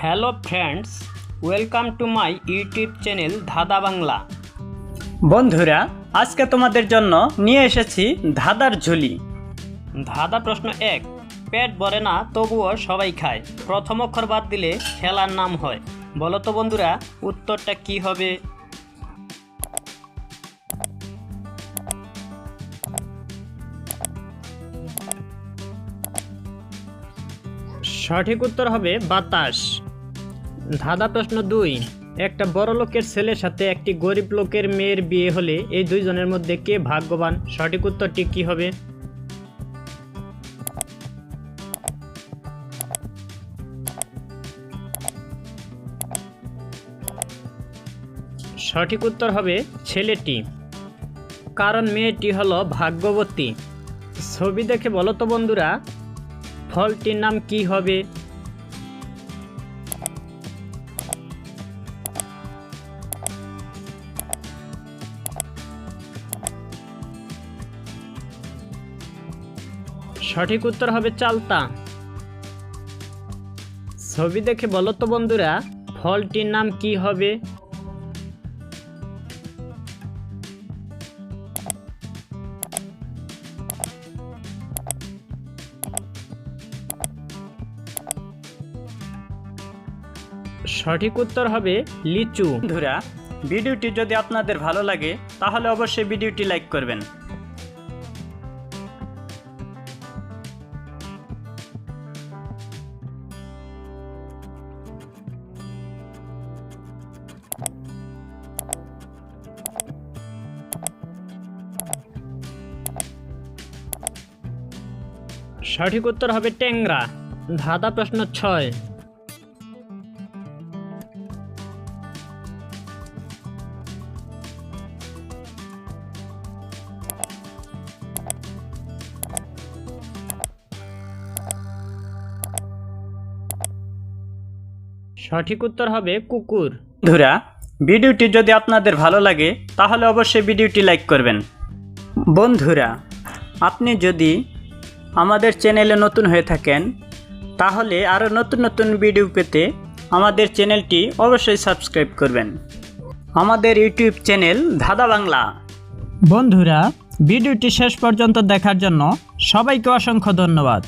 Hello friends, welcome to my YouTube channel ধাঁধা বাংলা। বন্ধুরা, আজকে তোমাদের জন্য নিয়ে এসেছি ধাঁধার ঝুলি। ধাঁধা প্রশ্ন 1, পেট ভরে না তবুও সবাই খায়, প্রথম অক্ষর বাদ দিলে খেলার নাম হয়। বলো তো বন্ধুরা, উত্তরটা কি হবে? সঠিক উত্তর হবে বাতাস। ধাঁধা প্রশ্ন 2, একটা বড় লোকের ছেলের সাথে একটি গরিব লোকের মেয়ের বিয়ে হলে এই দুইজনের মধ্যে কে ভাগ্যবান? সঠিক উত্তরটি কি হবে? সঠিক উত্তর হবে ছেলেটি, কারণ মেয়েটি হলো ভাগ্যবতী। ছবি দেখে বলো তো বন্ধুরা, ফলটির নাম কি হবে? সঠিক উত্তর হবে চালতা। ছবি দেখে বলো তো বন্ধুরা, ফলটির নাম কি হবে? সঠিক উত্তর হবে লিচু। বন্ধুরা, ভিডিওটি যদি আপনাদের ভালো লাগে তাহলে অবশ্যই ভিডিওটি লাইক করবেন। সঠিক উত্তর হবে ট্যাংরা। ধাঁধা প্রশ্ন 6, সঠিক উত্তর হবে কুকুর। বন্ধুরা, ভিডিওটি যদি আপনাদের ভালো লাগে তাহলে অবশ্যই ভিডিওটি লাইক করবেন। বন্ধুরা, আপনি যদি আমাদের চ্যানেলে নতুন হয়ে থাকেন তাহলে আরও নতুন নতুন ভিডিও পেতে আমাদের চ্যানেলটি অবশ্যই সাবস্ক্রাইব করবেন। আমাদের ইউটিউব চ্যানেল ধাঁধা বাংলা। বন্ধুরা, ভিডিওটি শেষ পর্যন্ত দেখার জন্য সবাইকে অসংখ্য ধন্যবাদ।